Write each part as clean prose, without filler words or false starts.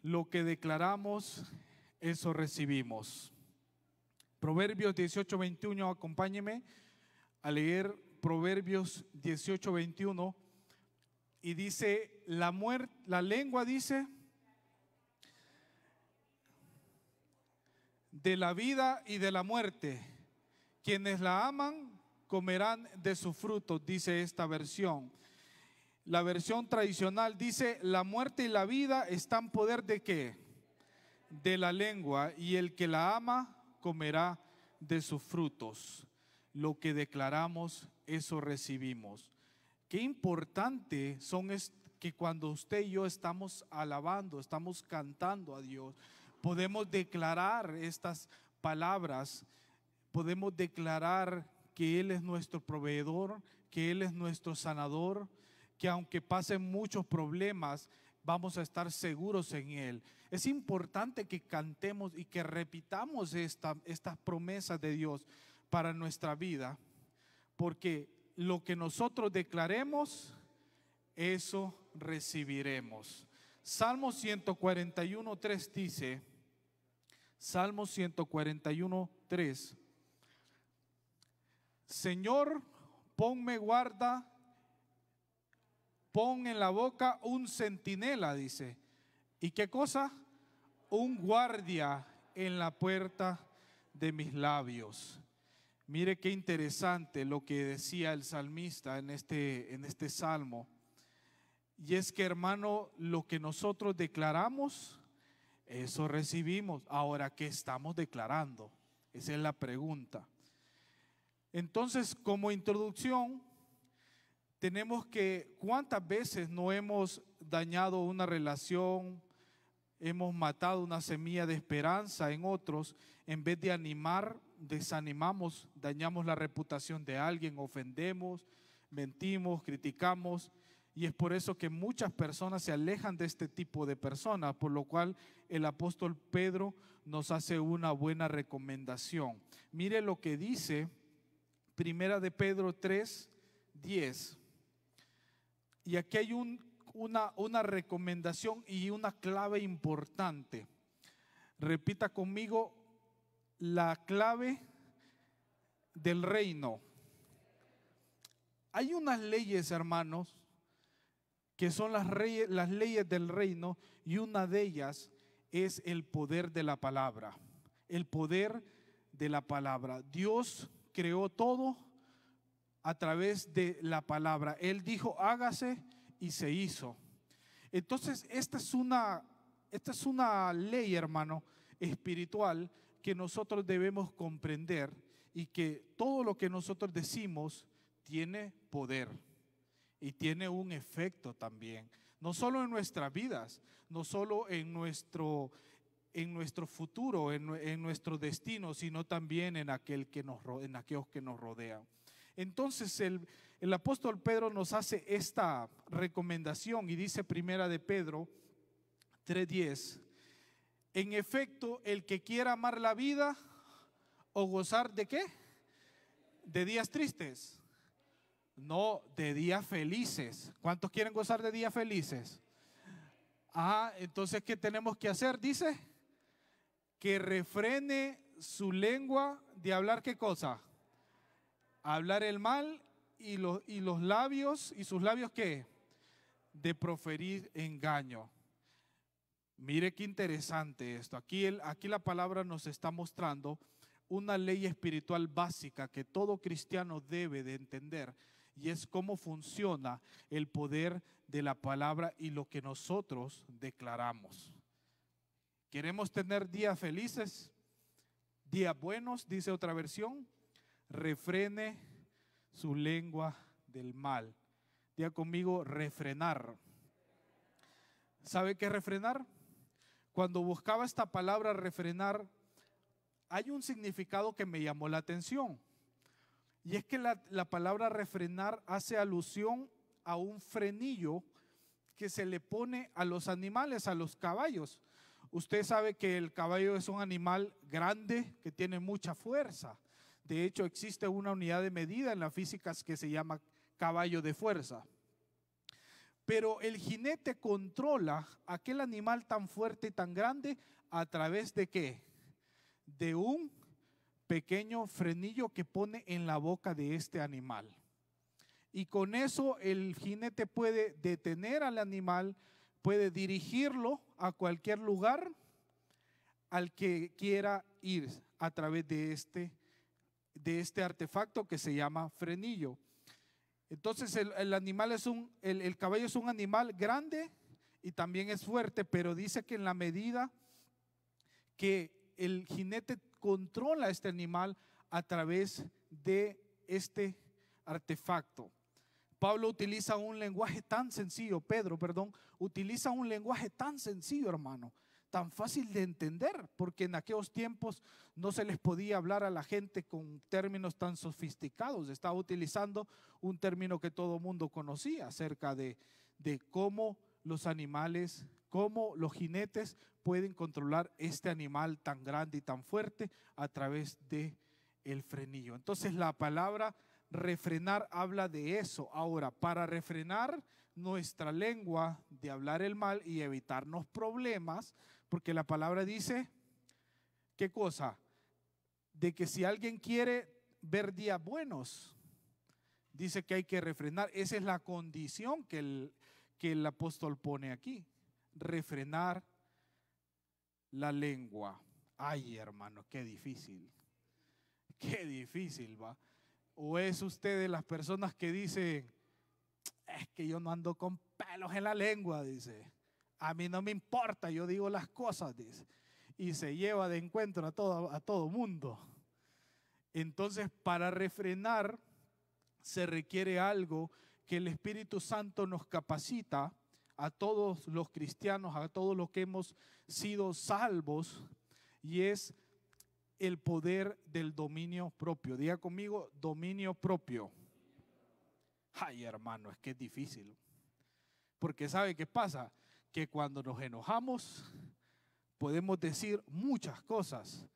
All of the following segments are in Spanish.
Lo que declaramos, eso recibimos. Proverbios 18:21, acompáñeme a leer Proverbios 18:21 y dice, la lengua dice, de la vida y de la muerte, quienes la aman comerán de sus frutos, dice esta versión. La versión tradicional dice, la muerte y la vida están en poder ¿de qué? De la lengua, y el que la ama comerá de sus frutos. Lo que declaramos, eso recibimos. Qué importante que cuando usted y yo estamos alabando, estamos cantando a Dios, podemos declarar estas palabras, podemos declarar que Él es nuestro proveedor, que Él es nuestro sanador, que aunque pasen muchos problemas, vamos a estar seguros en Él. Es importante que cantemos y que repitamos estas promesas de Dios para nuestra vida, porque lo que nosotros declaremos, eso recibiremos. Salmo 141:3 dice, Salmo 141:3, Señor, ponme guarda, pon en la boca un centinela, dice. ¿Y qué cosa? Un guardia en la puerta de mis labios. Mire qué interesante lo que decía el salmista en este salmo. Y es que, hermano, lo que nosotros declaramos, eso recibimos. Ahora, ¿qué estamos declarando? Esa es la pregunta. Entonces, como introducción, tenemos que, ¿cuántas veces no hemos dañado una relación, hemos matado una semilla de esperanza en otros? En vez de animar, desanimamos, dañamos la reputación de alguien, ofendemos, mentimos, criticamos. Y es por eso que muchas personas se alejan de este tipo de personas, por lo cual el apóstol Pedro nos hace una buena recomendación. Mire lo que dice Primera de Pedro 3:10. Y aquí hay una recomendación y una clave importante. Repita conmigo, la clave del reino. Hay unas leyes, hermanos, que son las leyes del reino, y una de ellas es el poder de la palabra. El poder de la palabra. Dios creó todo a través de la palabra. Él dijo, hágase, y se hizo. Entonces, esta es una ley, hermano, espiritual, que nosotros debemos comprender, y que todo lo que nosotros decimos tiene poder y tiene un efecto también, no solo en nuestras vidas, no solo en nuestro futuro, en nuestro destino, sino también en aquellos que nos rodean. Entonces el apóstol Pedro nos hace esta recomendación y dice Primera de Pedro 3:10, en efecto, el que quiera amar la vida o gozar ¿de qué? ¿De días tristes? No, de días felices. ¿Cuántos quieren gozar de días felices? Entonces, ¿qué tenemos que hacer? Dice, que refrene su lengua de hablar ¿qué cosa? Hablar el mal, y los labios, ¿y sus labios qué? De proferir engaño. Mire qué interesante esto. Aquí la palabra nos está mostrando una ley espiritual básica que todo cristiano debe de entender, y es cómo funciona el poder de la palabra y lo que nosotros declaramos. ¿Queremos tener días felices? Días buenos, dice otra versión. Refrene su lengua del mal. Diga conmigo, refrenar. ¿Sabe qué es refrenar? Cuando buscaba esta palabra refrenar, hay un significado que me llamó la atención. Y es que la palabra refrenar hace alusión a un frenillo que se le pone a los animales, a los caballos. Usted sabe que el caballo es un animal grande que tiene mucha fuerza. De hecho, existe una unidad de medida en la física que se llama caballo de fuerza. Pero el jinete controla aquel animal tan fuerte y tan grande a través de ¿qué? De un pequeño frenillo que pone en la boca de este animal. Y con eso el jinete puede detener al animal, puede dirigirlo a cualquier lugar al que quiera ir a través de este artefacto que se llama frenillo. Entonces el caballo es un animal grande y también es fuerte, pero dice que en la medida que el jinete controla a este animal a través de este artefacto. Pedro utiliza un lenguaje tan sencillo, utiliza un lenguaje tan sencillo, hermano, tan fácil de entender, porque en aquellos tiempos no se les podía hablar a la gente con términos tan sofisticados. Estaba utilizando un término que todo mundo conocía acerca de cómo los animales, cómo los jinetes pueden controlar este animal tan grande y tan fuerte a través de el frenillo. Entonces la palabra refrenar habla de eso. Ahora, para refrenar nuestra lengua de hablar el mal y evitarnos problemas, porque la palabra dice, ¿qué cosa? De que si alguien quiere ver días buenos, dice que hay que refrenar. Esa es la condición que el apóstol pone aquí, refrenar la lengua. Ay, hermano, qué difícil va. ¿O es usted de las personas que dicen, es que yo no ando con pelos en la lengua, dice, a mí no me importa, yo digo las cosas, dice, y se lleva de encuentro a todo mundo? Entonces, para refrenar se requiere algo que el Espíritu Santo nos capacita a todos los cristianos, a todos los que hemos sido salvos, y es el poder del dominio propio. Diga conmigo, dominio propio. Ay, hermano, es que es difícil. Porque ¿sabe qué pasa? Que cuando nos enojamos podemos decir muchas cosas.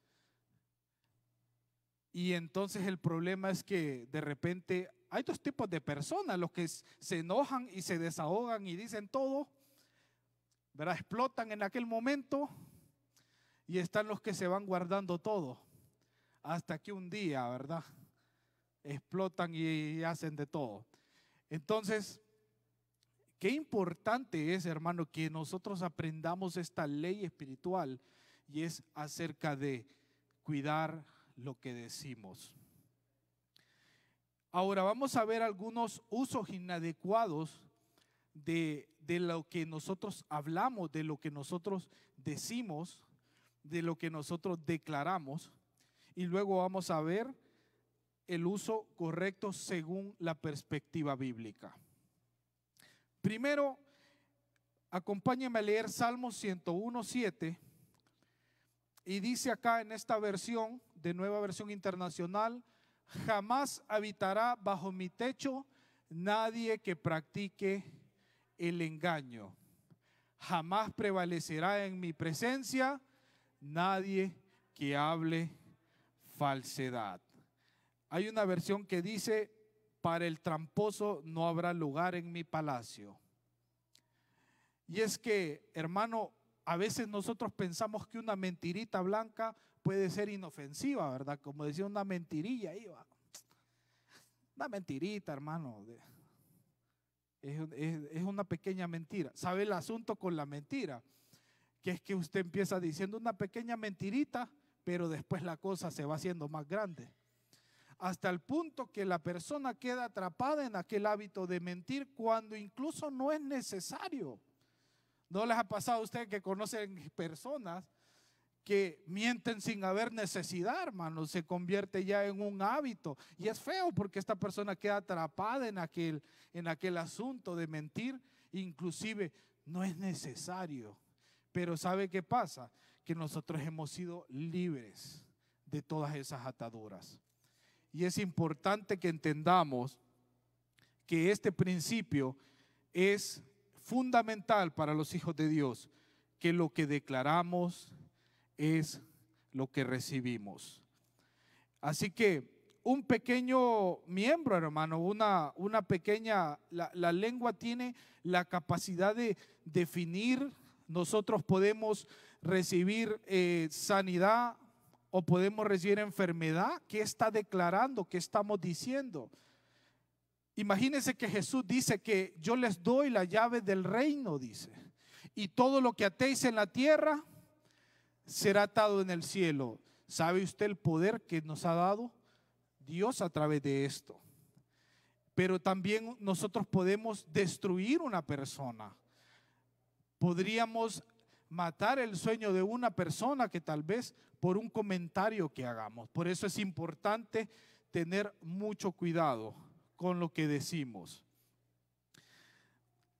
Y entonces el problema es que de repente hay dos tipos de personas: los que se enojan y se desahogan y dicen todo, ¿verdad? Explotan en aquel momento, y están los que se van guardando todo hasta que un día, ¿verdad?, explotan y hacen de todo. Entonces, qué importante es, hermano, que nosotros aprendamos esta ley espiritual, y es acerca de cuidar lo que decimos. Ahora vamos a ver algunos usos inadecuados de lo que nosotros hablamos, de lo que nosotros decimos, de lo que nosotros declaramos, y luego vamos a ver el uso correcto según la perspectiva bíblica. Primero, acompáñenme a leer Salmos 101:7, y dice acá en esta versión, de Nueva Versión Internacional: jamás habitará bajo mi techo nadie que practique el engaño, jamás prevalecerá en mi presencia nadie que hable falsedad. Hay una versión que dice: para el tramposo no habrá lugar en mi palacio. Y es que, hermano, a veces nosotros pensamos que una mentirita blanca puede ser inofensiva, ¿verdad? Como decía, una mentirilla ahí va. Una mentirita, hermano, es una pequeña mentira. ¿Sabe el asunto con la mentira? Que es que usted empieza diciendo una pequeña mentirita, pero después la cosa se va haciendo más grande, hasta el punto que la persona queda atrapada en aquel hábito de mentir cuando incluso no es necesario. ¿No les ha pasado a ustedes que conocen personas que mienten sin haber necesidad, hermano? Se convierte ya en un hábito, y es feo porque esta persona queda atrapada en aquel asunto de mentir, inclusive no es necesario. Pero ¿sabe qué pasa? Que nosotros hemos sido libres de todas esas ataduras. Y es importante que entendamos que este principio es fundamental para los hijos de Dios, que lo que declaramos es lo que recibimos. Así que un pequeño miembro, hermano, una pequeña, la lengua tiene la capacidad de definir. Nosotros podemos recibir sanidad o podemos recibir enfermedad. ¿Qué está declarando? ¿Qué estamos diciendo? Imagínense que Jesús dice que yo les doy la llave del reino, dice, y todo lo que atéis en la tierra será atado en el cielo. ¿Sabe usted el poder que nos ha dado Dios a través de esto? Pero también nosotros podemos destruir una persona. Podríamos matar el sueño de una persona que tal vez por un comentario que hagamos. Por eso es importante tener mucho cuidado con lo que decimos.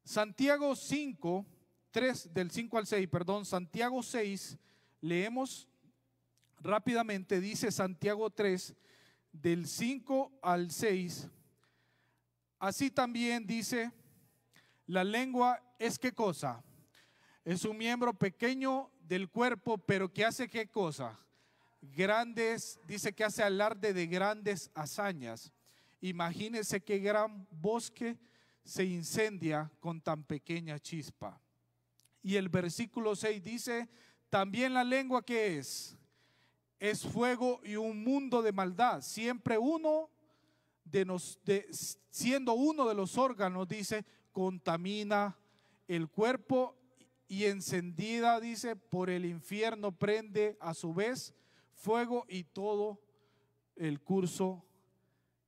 Santiago 5, 3, del 5 al 6, perdón, Santiago 6, leemos rápidamente, dice Santiago 3, del 5 al 6. Así también dice, la lengua es ¿qué cosa? Es un miembro pequeño del cuerpo, pero que hace ¿qué cosa? Grandes, dice que hace alarde de grandes hazañas. Imagínense qué gran bosque se incendia con tan pequeña chispa. Y el versículo 6 dice, también la lengua ¿qué es? Es fuego y un mundo de maldad. Siempre siendo uno de los órganos, dice, contamina el cuerpo y encendida, dice, por el infierno prende a su vez fuego y todo el curso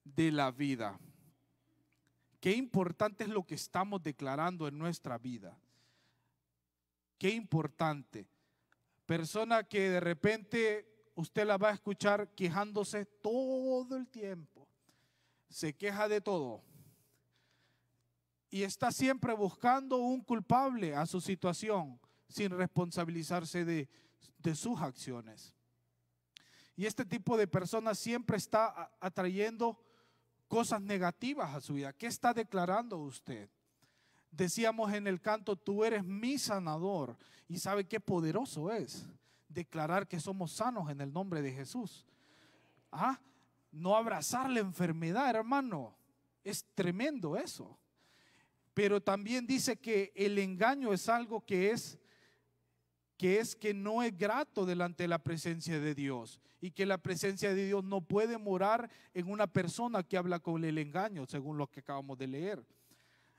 de la vida. Qué importante es lo que estamos declarando en nuestra vida. Qué importante. Persona que de repente usted la va a escuchar quejándose todo el tiempo. Se queja de todo. Y está siempre buscando un culpable a su situación sin responsabilizarse de sus acciones. Y este tipo de personas siempre está atrayendo cosas negativas a su vida. ¿Qué está declarando usted? Decíamos en el canto, tú eres mi sanador. Y sabe qué poderoso es declarar que somos sanos en el nombre de Jesús. No abrazar la enfermedad, hermano. Es tremendo eso. Pero también dice que el engaño es algo que no es grato delante de la presencia de Dios, y que la presencia de Dios no puede morar en una persona que habla con el engaño, según lo que acabamos de leer.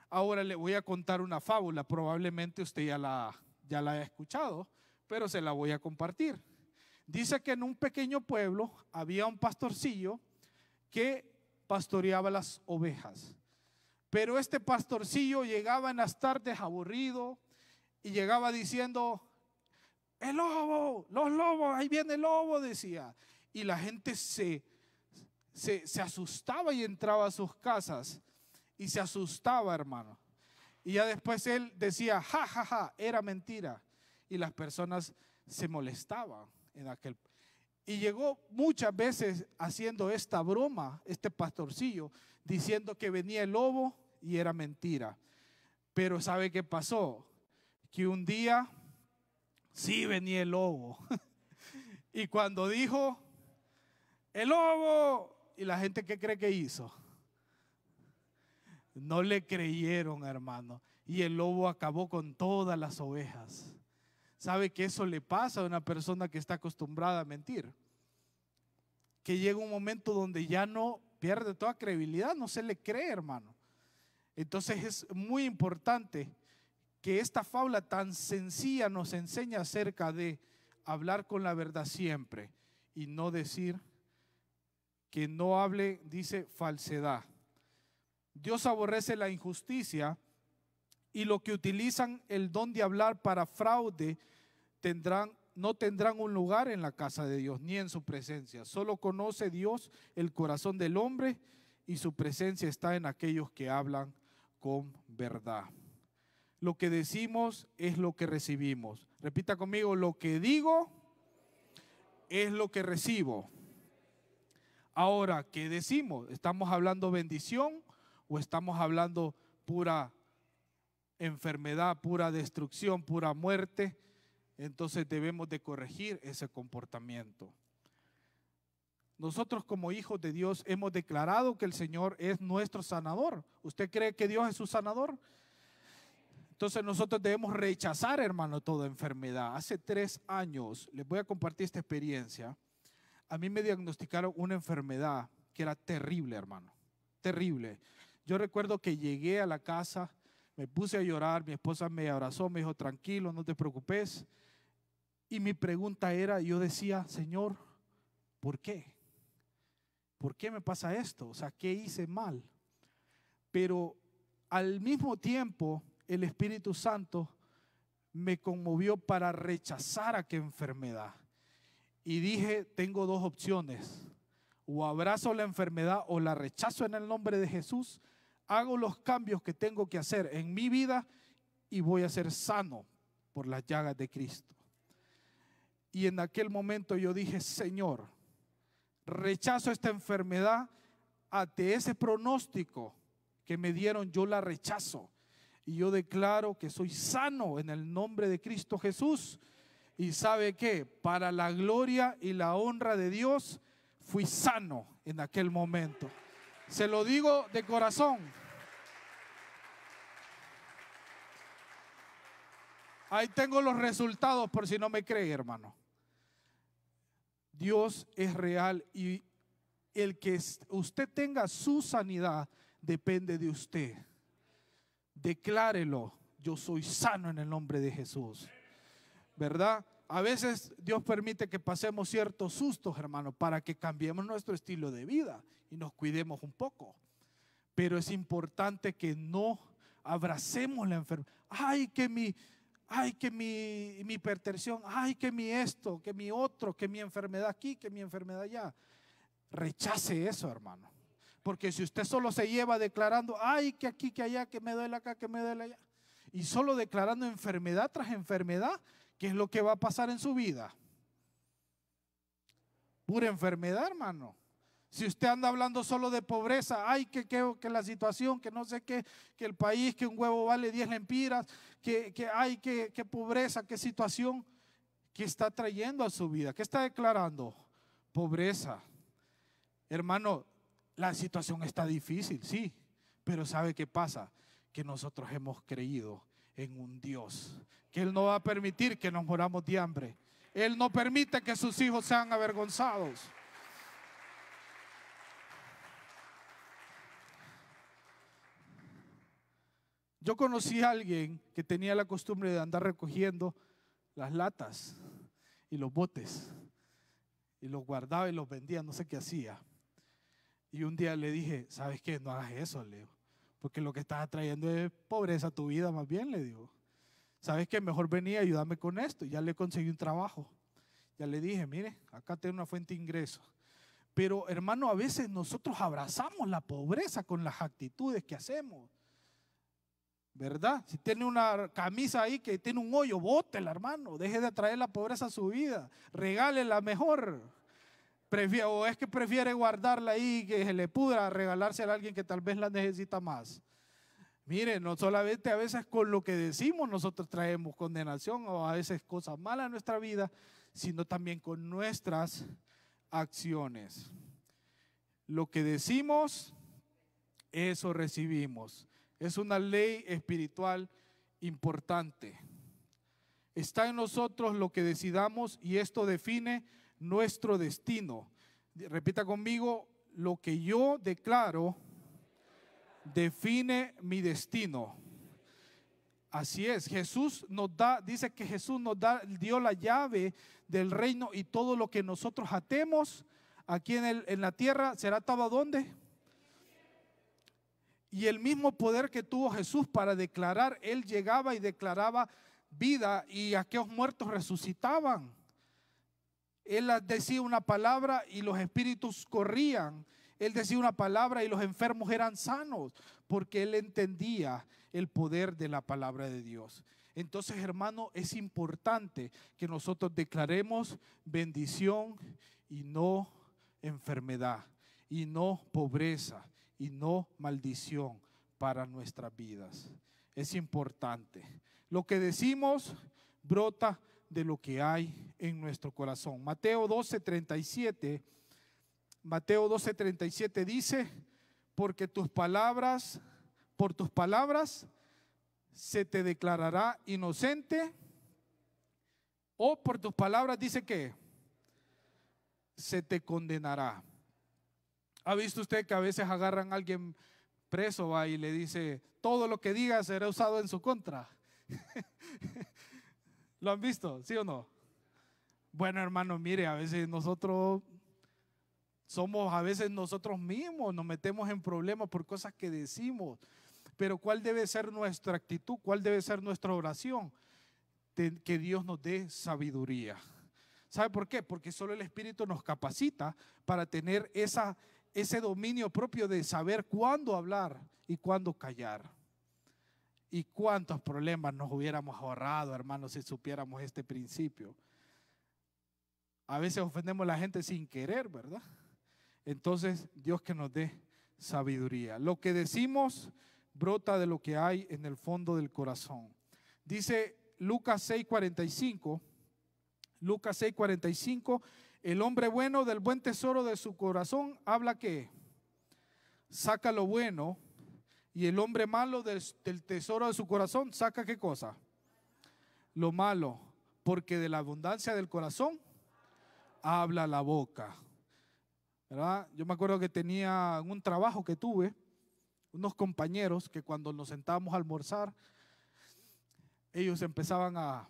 Ahora le voy a contar una fábula, probablemente usted ya la ha escuchado, pero se la voy a compartir. Dice que en un pequeño pueblo había un pastorcillo que pastoreaba las ovejas. Pero este pastorcillo llegaba en las tardes aburrido y llegaba diciendo, el lobo, los lobos, ahí viene el lobo, decía. Y la gente se asustaba y entraba a sus casas y se asustaba, hermano. Y ya después él decía, ja, ja, ja, era mentira. Y las personas se molestaban en aquel. Y llegó muchas veces haciendo esta broma, este pastorcillo, diciendo que venía el lobo y era mentira. Pero ¿sabe qué pasó? Que un día sí venía el lobo. Y cuando dijo, el lobo, y la gente, ¿qué cree que hizo? No le creyeron, hermano. Y el lobo acabó con todas las ovejas. ¿Sabe que eso le pasa a una persona que está acostumbrada a mentir? Que llega un momento donde ya no pierde toda credibilidad, no se le cree, hermano. Entonces es muy importante que esta fábula tan sencilla nos enseña acerca de hablar con la verdad siempre y no decir, que no hable, dice, falsedad. Dios aborrece la injusticia, y los que utilizan el don de hablar para fraude no tendrán un lugar en la casa de Dios ni en su presencia. Solo conoce Dios el corazón del hombre, y su presencia está en aquellos que hablan con verdad. Lo que decimos es lo que recibimos. Repita conmigo, lo que digo es lo que recibo. Ahora, ¿qué decimos? ¿Estamos hablando bendición o estamos hablando pura enfermedad, pura destrucción, pura muerte? Entonces debemos de corregir ese comportamiento. Nosotros como hijos de Dios hemos declarado que el Señor es nuestro sanador. ¿Usted cree que Dios es su sanador? Entonces nosotros debemos rechazar, hermano, toda enfermedad. Hace 3 años, les voy a compartir esta experiencia. A mí me diagnosticaron una enfermedad que era terrible, hermano, terrible. Yo recuerdo que llegué a la casa, me puse a llorar, mi esposa me abrazó, me dijo, tranquilo, no te preocupes. Y mi pregunta era, yo decía, Señor, ¿por qué? ¿Por qué me pasa esto? O sea, ¿qué hice mal? Pero al mismo tiempo, el Espíritu Santo me conmovió para rechazar aquella enfermedad. Y dije, tengo 2 opciones. O abrazo la enfermedad o la rechazo en el nombre de Jesús. Hago los cambios que tengo que hacer en mi vida y voy a ser sano por las llagas de Cristo. Y en aquel momento yo dije, Señor, rechazo esta enfermedad, ante ese pronóstico que me dieron, yo la rechazo. Y yo declaro que soy sano en el nombre de Cristo Jesús. Y ¿sabe qué? Para la gloria y la honra de Dios, fui sano en aquel momento. Se lo digo de corazón. Ahí tengo los resultados por si no me cree, hermano. Dios es real y el que usted tenga su sanidad depende de usted. Declárelo, yo soy sano en el nombre de Jesús. ¿Verdad? A veces Dios permite que pasemos ciertos sustos, hermano, para que cambiemos nuestro estilo de vida y nos cuidemos un poco. Pero es importante que no abracemos la enfermedad. Ay, que mi hipertensión, ay, que mi esto, que mi otro, que mi enfermedad aquí, que mi enfermedad allá. Rechace eso, hermano. Porque si usted solo se lleva declarando, ay, que aquí, que allá, que me duele acá, que me duele allá, y solo declarando enfermedad tras enfermedad, ¿qué es lo que va a pasar en su vida? Pura enfermedad, hermano. Si usted anda hablando solo de pobreza, ay, que la situación, que no sé qué, que el país, que un huevo vale 10 lempiras, que pobreza, qué situación, ¿qué está trayendo a su vida? ¿Qué está declarando? Pobreza. Hermano, la situación está difícil, sí, pero ¿sabe qué pasa? Que nosotros hemos creído en un Dios, que Él no va a permitir que nos moramos de hambre. Él no permite que sus hijos sean avergonzados. Yo conocí a alguien que tenía la costumbre de andar recogiendo las latas y los botes y los guardaba y los vendía, no sé qué hacía. Y un día le dije, ¿sabes qué? No hagas eso, le digo, porque lo que estás trayendo es pobreza a tu vida más bien, le digo. ¿Sabes qué? Mejor venía y ayúdame con esto. Ya le conseguí un trabajo. Ya le dije, mire, acá tengo una fuente de ingreso. Pero hermano, a veces nosotros abrazamos la pobreza con las actitudes que hacemos. ¿Verdad? Si tiene una camisa ahí que tiene un hoyo, bótela, hermano. Deje de traer la pobreza a su vida. Regálela mejor. O es que prefiere guardarla ahí, que se le pudra, regalársela a alguien que tal vez la necesita más. Mire, no solamente a veces con lo que decimos nosotros traemos condenación o a veces cosas malas en nuestra vida, sino también con nuestras acciones. Lo que decimos, eso recibimos. Es una ley espiritual importante. Está en nosotros lo que decidamos y esto define nuestro destino. Repita conmigo, lo que yo declaro define mi destino. Así es, Jesús nos da, dice que Jesús nos dio la llave del reino y todo lo que nosotros atemos aquí en la tierra será atado ¿a dónde? Y el mismo poder que tuvo Jesús para declarar, Él llegaba y declaraba vida y aquellos muertos resucitaban. Él decía una palabra y los espíritus corrían. Él decía una palabra y los enfermos eran sanos, porque Él entendía el poder de la palabra de Dios. Entonces, hermano, es importante que nosotros declaremos bendición y no enfermedad, y no pobreza, y no maldición para nuestras vidas. Es importante. Lo que decimos brota de lo que hay en nuestro corazón. Mateo 12:37 Mateo 12:37 dice, porque por tus palabras se te declarará inocente, o por tus palabras dice que se te condenará. ¿Ha visto usted que a veces agarran a alguien preso, va, y le dice, todo lo que diga será usado en su contra? ¿Lo han visto? ¿Sí o no? Bueno, hermano, mire, a veces nosotros nosotros mismos nos metemos en problemas por cosas que decimos. Pero ¿cuál debe ser nuestra actitud? ¿Cuál debe ser nuestra oración? Que Dios nos dé sabiduría. ¿Sabe por qué? Porque solo el Espíritu nos capacita para tener ese dominio propio de saber cuándo hablar y cuándo callar. Y cuántos problemas nos hubiéramos ahorrado, hermanos, si supiéramos este principio. A veces ofendemos a la gente sin querer, ¿verdad? Entonces, Dios que nos dé sabiduría. Lo que decimos brota de lo que hay en el fondo del corazón. Dice Lucas 6:45, el hombre bueno del buen tesoro de su corazón habla que saca lo bueno, y el hombre malo del tesoro de su corazón saca ¿qué cosa? Lo malo, porque de la abundancia del corazón habla la boca. ¿Verdad? Yo me acuerdo que tenía un trabajo que tuve, unos compañeros que cuando nos sentábamos a almorzar, ellos empezaban a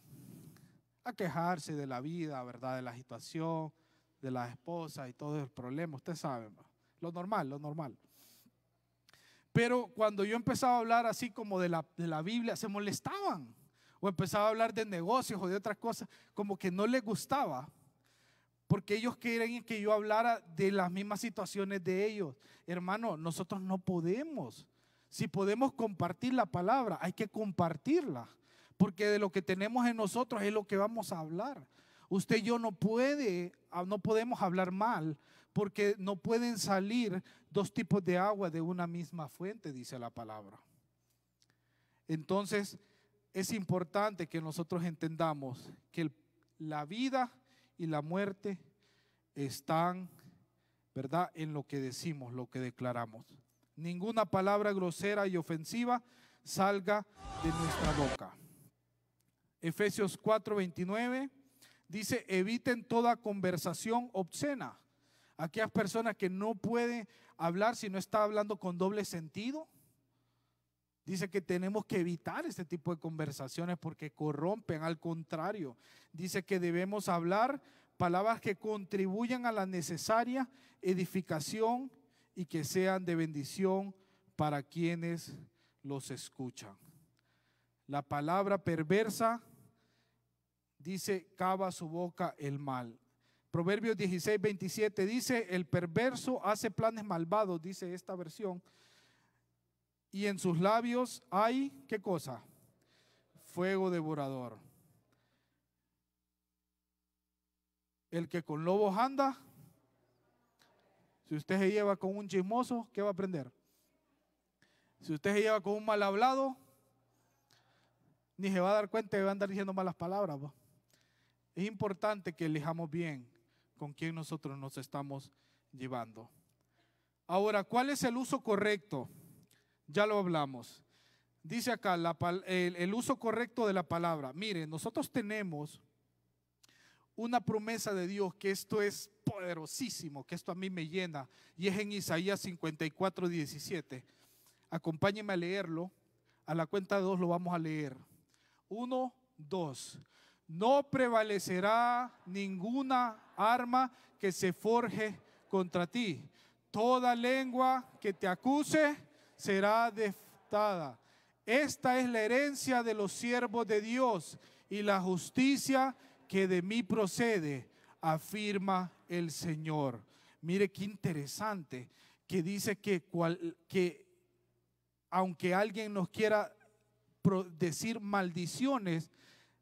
quejarse de la vida, ¿verdad? De la situación, de la esposa y todo el problema, usted sabe, lo normal. Pero cuando yo empezaba a hablar así como de la Biblia, se molestaban. O empezaba a hablar de negocios o de otras cosas, como que no les gustaba. Porque ellos querían que yo hablara de las mismas situaciones de ellos. Hermano, nosotros no podemos. Si podemos compartir la palabra, hay que compartirla. Porque de lo que tenemos en nosotros es lo que vamos a hablar. Usted y yo no podemos hablar mal, porque no pueden salir dos tipos de agua de una misma fuente, dice la palabra. Entonces, es importante que nosotros entendamos que la vida y la muerte están, ¿verdad?, en lo que decimos, lo que declaramos. Ninguna palabra grosera y ofensiva salga de nuestra boca. Efesios 4:29 dice, eviten toda conversación obscena. Aquellas personas que no pueden hablar si no está hablando con doble sentido. Dice que tenemos que evitar este tipo de conversaciones porque corrompen. Al contrario, dice que debemos hablar palabras que contribuyan a la necesaria edificación y que sean de bendición para quienes los escuchan. La palabra perversa, dice, cava su boca el mal. Proverbios 16:27 dice, el perverso hace planes malvados, dice esta versión, y en sus labios hay, ¿qué cosa? Fuego devorador. El que con lobos anda, si usted se lleva con un chismoso, ¿qué va a aprender? Si usted se lleva con un mal hablado, ni se va a dar cuenta que va a andar diciendo malas palabras. Es importante que elijamos bien con quién nosotros nos estamos llevando. Ahora, ¿cuál es el uso correcto? Ya lo hablamos. Dice acá el uso correcto de la palabra. Mire, nosotros tenemos una promesa de Dios, que esto es poderosísimo, que esto a mí me llena, y es en Isaías 54:17. Acompáñenme a leerlo. A la cuenta de 2 lo vamos a leer. 1, 2. No prevalecerá ninguna arma que se forje contra ti. Toda lengua que te acuse será desftada. Esta es la herencia de los siervos de Dios y la justicia que de mí procede, afirma el Señor. Mire qué interesante que dice que aunque alguien nos quiera decir maldiciones,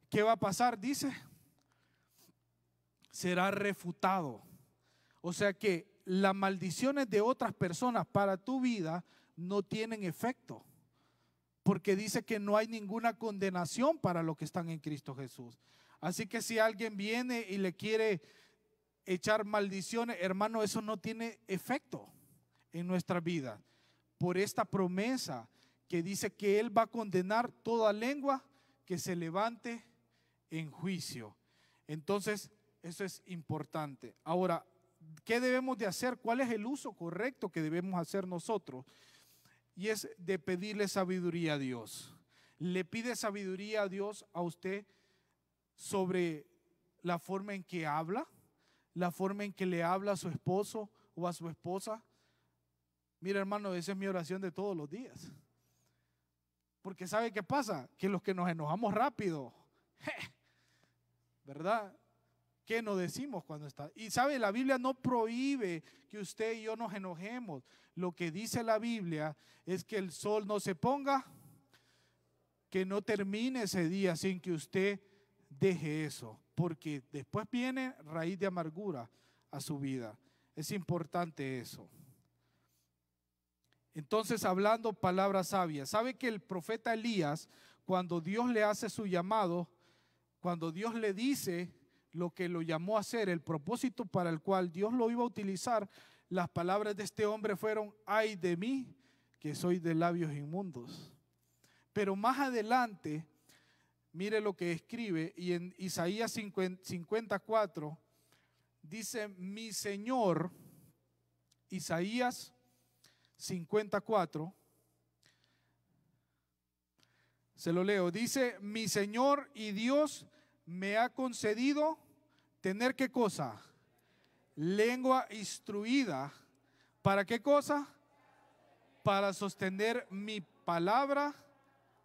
¿qué va a pasar? Dice, será refutado. O sea que las maldiciones de otras personas para tu vida no tienen efecto, porque dice que no hay ninguna condenación para los que están en Cristo Jesús. Así que si alguien viene y le quiere echar maldiciones, hermano, eso no tiene efecto en nuestra vida. Por esta promesa que dice que Él va a condenar toda lengua que se levante en juicio. Entonces, eso es importante. Ahora, ¿qué debemos de hacer? ¿Cuál es el uso correcto que debemos hacer nosotros? Y es de pedirle sabiduría a Dios. Le pide sabiduría a Dios a usted sobre la forma en que habla, la forma en que le habla a su esposo o a su esposa. Mira, hermano, esa es mi oración de todos los días. Porque ¿sabe qué pasa? Que los que nos enojamos rápido, ¿verdad? ¿Qué nos decimos cuando está? Y sabe, la Biblia no prohíbe que usted y yo nos enojemos. Lo que dice la Biblia es que el sol no se ponga, que no termine ese día sin que usted deje eso, porque después viene raíz de amargura a su vida. Es importante eso. Entonces, hablando palabras sabias, ¿sabe que el profeta Elías, cuando Dios le hace su llamado, cuando Dios le dice lo que lo llamó a hacer, el propósito para el cual Dios lo iba a utilizar, las palabras de este hombre fueron: ay de mí, que soy de labios inmundos? Pero más adelante, mire lo que escribe, y en Isaías 54 dice: mi Señor, Isaías 54, se lo leo, dice: mi Señor y Dios me ha concedido tener, ¿qué cosa? Lengua instruida. ¿Para qué cosa? Para sostener mi palabra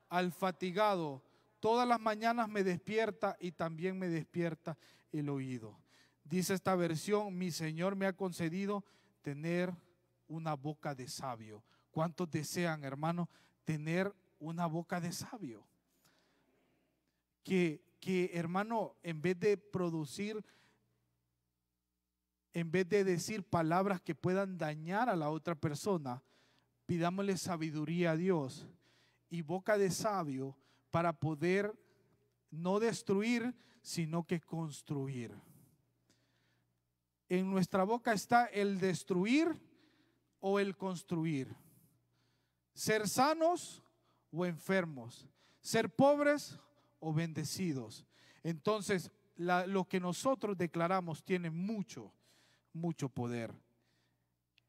al fatigado. Todas las mañanas me despierta y también me despierta el oído. Dice esta versión: mi Señor me ha concedido tener una boca de sabio. ¿Cuántos desean, hermano, tener una boca de sabio? Que hermano, en vez de producir, en vez de decir palabras que puedan dañar a la otra persona, pidámosle sabiduría a Dios y boca de sabio para poder no destruir, sino que construir. En nuestra boca está el destruir o el construir, ser sanos o enfermos, ser pobres o bendecidos. Entonces, lo que nosotros declaramos tiene mucho poder.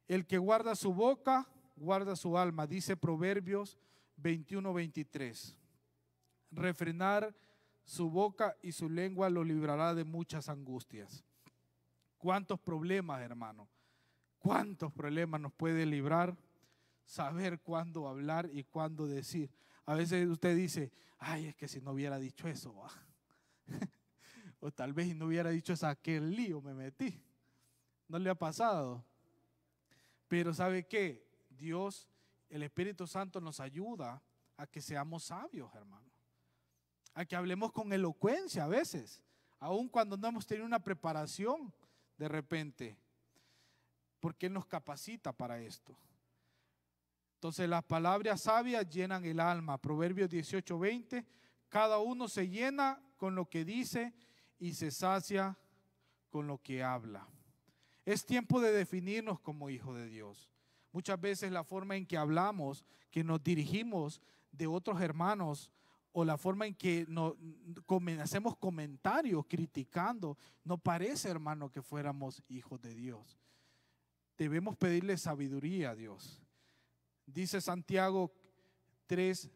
El que guarda su boca, guarda su alma, dice Proverbios 21:23. Refrenar su boca y su lengua lo librará de muchas angustias. ¿Cuántos problemas, hermano? ¿Cuántos problemas nos puede librar saber cuándo hablar y cuándo decir? A veces usted dice: ay, es que si no hubiera dicho eso, o tal vez si no hubiera dicho eso, aquel lío me metí. ¿No le ha pasado? Pero ¿sabe qué? Dios, el Espíritu Santo, nos ayuda a que seamos sabios, hermano. A que hablemos con elocuencia a veces, aun cuando no hemos tenido una preparación de repente, porque Él nos capacita para esto. Entonces, las palabras sabias llenan el alma. Proverbios 18:20, cada uno se llena con lo que dice y se sacia con lo que habla. Es tiempo de definirnos como hijos de Dios. Muchas veces la forma en que hablamos, que nos dirigimos de otros hermanos, o la forma en que hacemos comentarios criticando, no parece, hermano, que fuéramos hijos de Dios. Debemos pedirle sabiduría a Dios. Dice Santiago 3,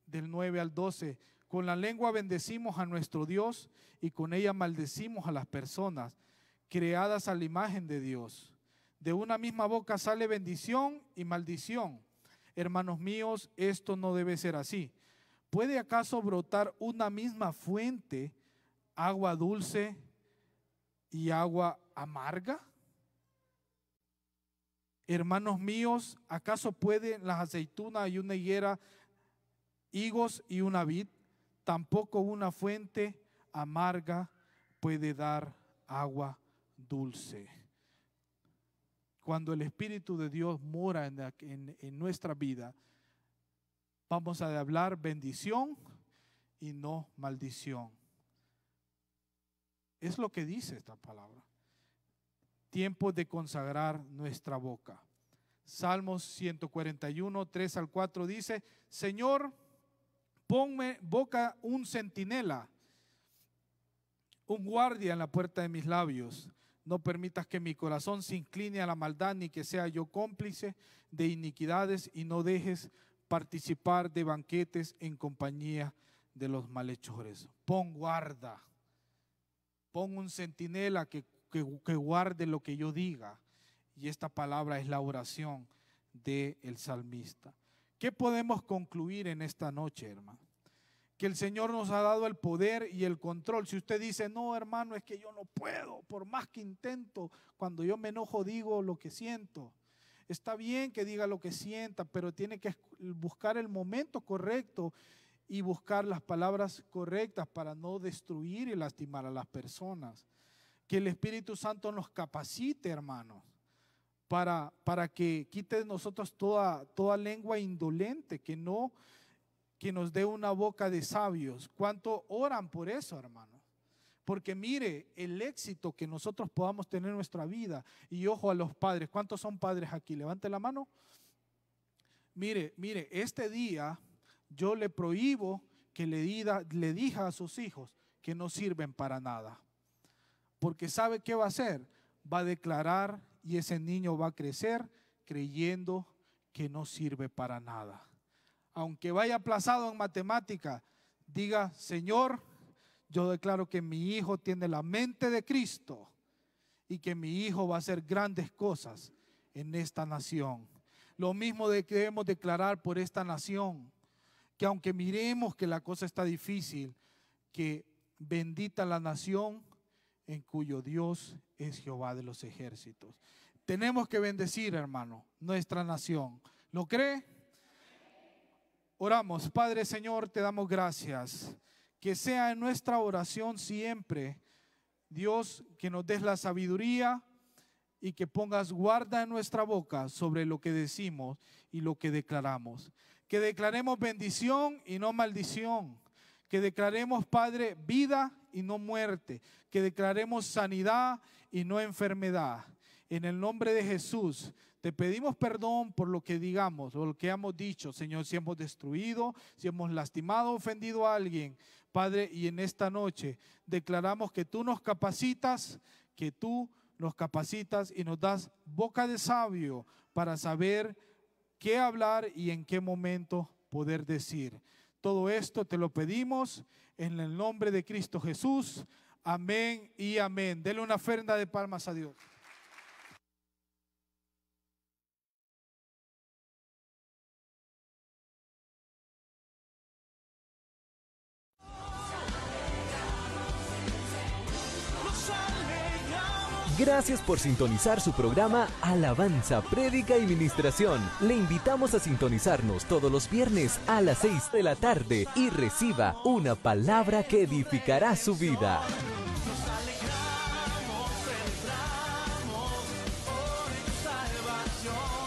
del 9 al 12, con la lengua bendecimos a nuestro Dios y con ella maldecimos a las personas creadas a la imagen de Dios. De una misma boca sale bendición y maldición. Hermanos míos, esto no debe ser así. ¿Puede acaso brotar una misma fuente agua dulce y agua amarga? Hermanos míos, ¿acaso pueden las aceitunas y una higuera, higos y una vid? Tampoco una fuente amarga puede dar agua dulce. Cuando el Espíritu de Dios mora en nuestra vida, vamos a hablar bendición y no maldición. Es lo que dice esta palabra. Tiempo de consagrar nuestra boca. Salmos 141, 3 al 4 dice: Señor, ponme boca un centinela, un guardia en la puerta de mis labios. No permitas que mi corazón se incline a la maldad, ni que sea yo cómplice de iniquidades, y no dejes participar de banquetes en compañía de los malhechores. Pon guarda, pon un centinela que guarde lo que yo diga. Y esta palabra es la oración del salmista. ¿Qué podemos concluir en esta noche, hermano? Que el Señor nos ha dado el poder y el control. Si usted dice, no, hermano, es que yo no puedo, por más que intento, cuando yo me enojo digo lo que siento. Está bien que diga lo que sienta, pero tiene que buscar el momento correcto y buscar las palabras correctas para no destruir y lastimar a las personas. Que el Espíritu Santo nos capacite, hermanos, para que quite de nosotros toda lengua indolente, que nos dé una boca de sabios. ¿Cuánto oran por eso, hermano? Porque mire, el éxito que nosotros podamos tener en nuestra vida, y ojo a los padres, ¿cuántos son padres aquí? Levante la mano. Mire, este día yo le prohíbo que le diga a sus hijos que no sirven para nada. Porque ¿sabe qué va a hacer? Va a declarar, y ese niño va a crecer creyendo que no sirve para nada. Aunque vaya aplazado en matemática, diga: Señor, yo declaro que mi hijo tiene la mente de Cristo y que mi hijo va a hacer grandes cosas en esta nación. Lo mismo debemos declarar por esta nación, que aunque miremos que la cosa está difícil, que bendita la nación en cuyo Dios es Jehová de los ejércitos. Tenemos que bendecir, hermano, nuestra nación. ¿Lo cree? Oramos. Padre, Señor, te damos gracias. Que sea en nuestra oración siempre, Dios, que nos des la sabiduría y que pongas guarda en nuestra boca sobre lo que decimos y lo que declaramos. Que declaremos bendición y no maldición. Que declaremos, Padre, vida y no muerte. Que declaremos sanidad y no enfermedad. En el nombre de Jesús, te pedimos perdón por lo que digamos, o lo que hemos dicho, Señor, si hemos destruido, si hemos lastimado, ofendido a alguien, Padre, y en esta noche declaramos que tú nos capacitas, y nos das boca de sabio para saber qué hablar y en qué momento poder decir. Todo esto te lo pedimos en el nombre de Cristo Jesús. Amén y amén. Dele una ofrenda de palmas a Dios. Gracias por sintonizar su programa Alabanza, Prédica y Ministración. Le invitamos a sintonizarnos todos los viernes a las 6 de la tarde y reciba una palabra que edificará su vida. Nos alegramos, entramos por salvación.